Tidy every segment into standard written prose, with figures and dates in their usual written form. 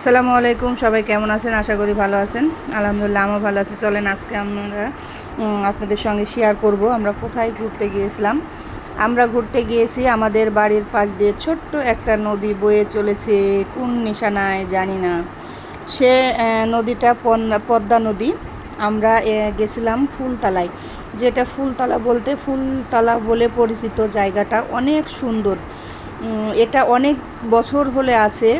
আসসালামু আলাইকুম, সবাই কেমন আছেন? আশা করি ভালো আছেন। আলহামদুলিল্লাহ আমিও ভালো আছি। চলেন আজকে আমরা আপনাদের সঙ্গে শেয়ার করব আমরা কোথায় ঘুরতে গিয়েছিলাম। আমরা ঘুরতে গিয়েছি আমাদের বাড়ির পাশ দিয়ে ছোট্ট একটা নদী বয়ে চলেছে, কোন নিশানায় জানি না। সে নদীটা পদ্মা নদী। আমরা গেছিলাম ফুলতলায়, যেটা ফুলতলা বলতে ফুলতলা বলে পরিচিত। জায়গাটা অনেক সুন্দর। এটা অনেক বছর হলে আছে।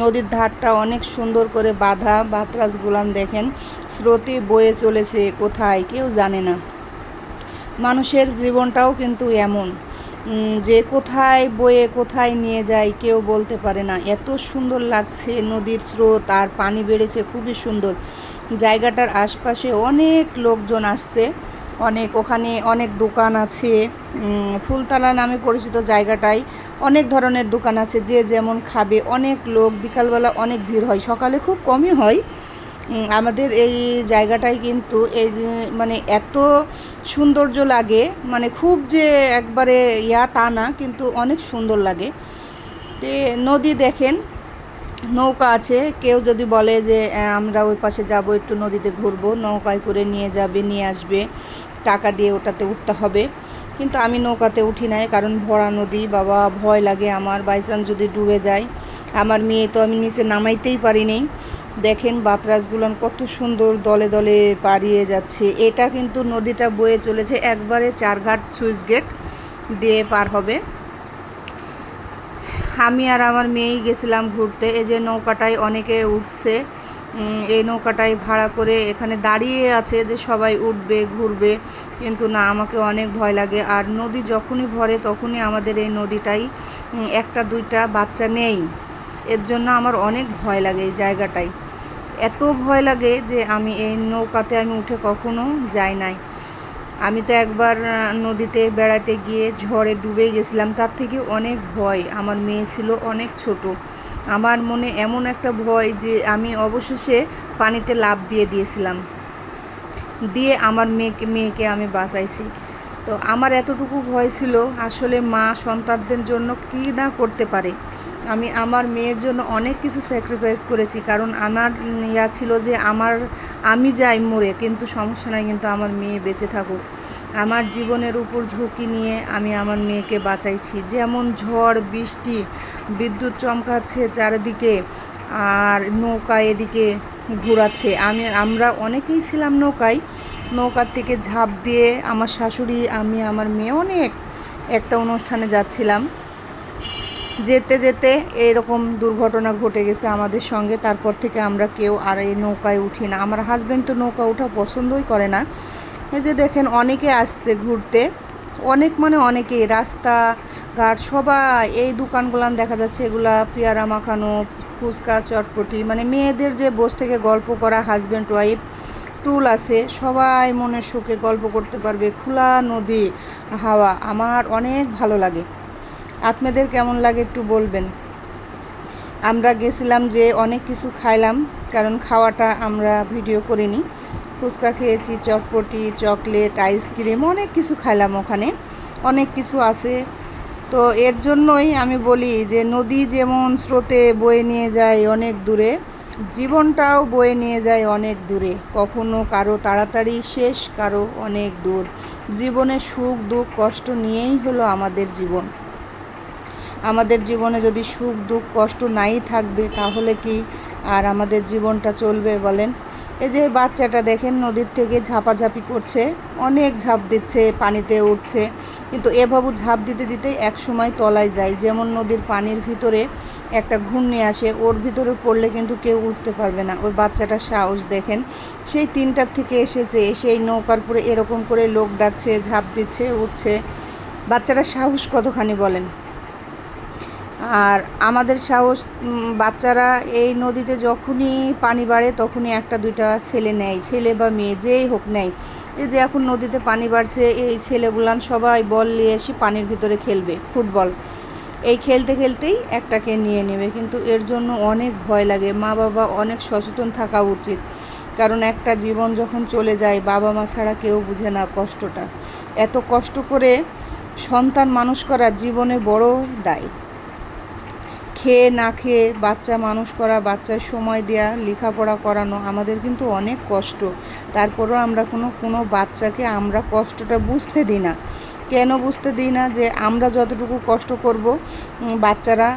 নদীর ধারটা অনেক সুন্দর করে বাঁধা, বাতরাজগুলান দেখেন স্রোতে বয়ে চলেছে কোথায় কেউ জানে না। মানুষের জীবনটাও কিন্তু এমন যে কোথায় বয়ে কোথায় নিয়ে যায় কেউ বলতে পারে না। এত সুন্দর লাগছে নদীর স্রোত, আর পানি বেড়েছে খুবই সুন্দর। জায়গাটার আশপাশে অনেক লোকজন আসছে, ওখানে অনেক দোকান আছে। ফুলতলা নামে পরিচিত জায়গাটায় অনেক ধরনের দোকান আছে, যে যেমন খাবে। অনেক লোক, বিকালবেলা অনেক ভিড় হয়, সকালে খুব কমই হয়। আমাদের এই জায়গাটায় কিন্তু এই যে মানে এত সৌন্দর্য লাগে, মানে খুব যে একবারে তা না, কিন্তু অনেক সুন্দর লাগে। নদী দেখেন, নৌকা আছে। কেউ যদি বলে যে আমরা ওই পাশে যাব, একটু নদীতে ঘুরবো, নৌকায় করে নিয়ে যাবে, নিয়ে আসবে, টাকা দিয়ে ওটাতে উঠতে হবে। কিন্তু আমি নৌকাতে উঠি নাই, কারণ ভরা নদী, বাবা ভয় লাগে আমার, বাইচান্স যদি ডুবে যায়। আমার মেয়ে তো আমি নিচে নামাইতেই পারিনি। দেখেন বাতরাজগুলান কত সুন্দর দলে দলে পাড়িয়ে যাচ্ছে। এটা কিন্তু নদীটা বয়ে চলেছে একবারে চারঘাট সুইচ গেট দিয়ে পার হবে। আমি আর আমার মেয়েই গেছিলাম ঘুরতে। এই যে নৌকাটায় অনেকে উঠছে, এই নৌকাটায় ভাড়া করে এখানে দাঁড়িয়ে আছে যে সবাই উঠবে ঘুরবে, কিন্তু না, আমাকে অনেক ভয় লাগে। আর নদী যখনই ভরে তখনই আমাদের এই নদীটাই একটা দুইটা বাচ্চা নেই, এর জন্য আমার অনেক ভয় লাগে এই জায়গাটায়। এত ভয় লাগে যে আমি এই নৌকাতে উঠে কখনো যাই নাই। আমি তো একবার নদীতে বেড়াতে গিয়ে ঝড়ে ডুবে গেছিলাম, তার থেকে অনেক ভয়। আমার মেয়ে ছিল অনেক ছোট, আমার মনে এমন একটা ভয় যে আমি অবশেষে পানিতে লাফ দিয়েছিলাম, দিয়ে আমার মেয়েকে আমি বাঁচাইছি। তো আমার এতটুকু ভয় ছিল, আসলে মা সন্তানদের জন্য কী না করতে পারে। আমি আমার মেয়ের জন্য অনেক কিছু স্যাক্রিফাইস করেছি, কারণ আমার ছিল যে আমি যাই মরে, কিন্তু সমস্যা নাই, কিন্তু আমার মেয়ে বেঁচে থাকুক। আমার জীবনের উপর ঝুঁকি নিয়ে আমি আমার মেয়েকে বাঁচাইছি। যেমন ঝড় বৃষ্টি, বিদ্যুৎ চমকাচ্ছে চারিদিকে, আর নৌকা এদিকে ঘোরাচ্ছে। আমরা অনেকেই ছিলাম নৌকার থেকে ঝাঁপ দিয়ে আমার শাশুড়ি, আমি, আমার মেয়ে অনেক একটা অনুষ্ঠানে যাচ্ছিলাম। যেতে যেতে এরকম দুর্ঘটনা ঘটে গেছে আমাদের সঙ্গে। তারপর থেকে আমরা কেউ আর এই নৌকায় উঠি না। আমার হাজব্যান্ড তো নৌকা ওঠা পছন্দই করে না। এই যে দেখেন অনেকে আসছে ঘুরতে, অনেকেই, রাস্তাঘাট সবাই। এই দোকানগুলান দেখা যাচ্ছে, এগুলা পেয়ারা মাখানো, ফুচকা, চটপটি, মেয়েদের যে বসে থেকে গল্প করা, হাজব্যান্ড ওয়াইফ টুল আছে, সবাই মনের সুখে গল্প করতে পারবে। খোলা নদী, হাওয়া, আমার অনেক ভালো লাগে। আপনাদের কেমন লাগে একটু বলবেন। আমরা গেছিলাম যে অনেক কিছু খাইলাম, কারণ খাওয়াটা আমরা ভিডিও করিনি। ফুচকা খেয়েছি, চটপটি, চকলেট, আইসক্রিম, অনেক কিছু খাইলাম। ওখানে অনেক কিছু আছে। তো এর জন্যই আমি বলি যে নদী যেমন স্রোতে বয়ে নিয়ে যায় অনেক দূরে, জীবনটাও বয়ে নিয়ে যায় অনেক দূরে। কখনো কারো তাড়াতাড়ি শেষ, কারো অনেক দূর। জীবনে সুখ দুঃখ কষ্ট নিয়েই হলো আমাদের জীবন। আমাদের জীবনে যদি সুখ দুঃখ কষ্ট নাই থাকবে, তাহলে কি আর আমাদের জীবনটা চলবে বলেন। এই যে বাচ্চাটা দেখেন নদীর থেকে ঝাপাঝাপি করছে, অনেক ঝাঁপ দিচ্ছে, পানিতে উঠছে, কিন্তু এভাবে ঝাঁপ দিতে দিতে এক সময় তলায় যায়। যেমন নদীর পানির ভিতরে একটা ঘূর্ণি আসে, ওর ভিতরে পড়লে কিন্তু কেউ উঠতে পারবে না। ওই বাচ্চাটার সাহস দেখেন, সেই 3টার থেকে এসেছে, সেই নৌকার পরে এরকম করে লোক ডাকছে, ঝাঁপ দিচ্ছে, উঠছে। বাচ্চাটার সাহস কতখানি বলেন। আর আমাদের সাহস, বাচ্চারা এই নদীতে যখনই পানি বাড়ে তখনই একটা দুইটা ছেলে নেয়, ছেলে বা মেয়ে যেই হোক নেয়। এই যে এখন নদীতে পানি বাড়ছে, এই ছেলেগুলান সবাই বল নিয়ে এসে পানির ভিতরে খেলবে ফুটবল। এই খেলতে খেলতেই একটাকে নিয়ে নেবে, কিন্তু এর জন্য অনেক ভয় লাগে। মা বাবা অনেক সচেতন থাকা উচিত, কারণ একটা জীবন যখন চলে যায়, বাবা মা ছাড়া কেউ বুঝে না কষ্টটা। এত কষ্ট করে সন্তান মানুষ করা জীবনে বড় দায়। খেয়ে না খেয়ে বাচ্চা মানুষ করা, বাচ্চার সময় দেওয়া, লেখাপড়া করানো আমাদের কিন্তু অনেক কষ্ট। তারপরেও আমরা কোনো বাচ্চাকে আমরা কষ্টটা বুঝতে দিই না। কেন বুঝতে দিই না? যে আমরা যতটুকু কষ্ট করব, বাচ্চারা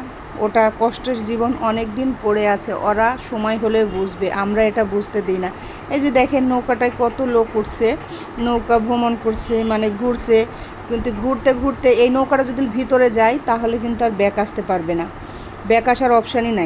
ওটা কষ্টের জীবন অনেক দিন পড়ে আছে, ওরা সময় হলে বুঝবে, আমরা এটা বুঝতে দিই না। এই যে দেখেন নৌকাটায় কত লোক উঠছে, নৌকা ভ্রমণ করছে, মানে ঘুরছে, কিন্তু ঘুরতে ঘুরতে এই নৌকাটা যদি ভিতরে যায় তাহলে কিন্তু আর ব্যাক আসতে পারবে না, ব্যাক আসার অপশানই নাই।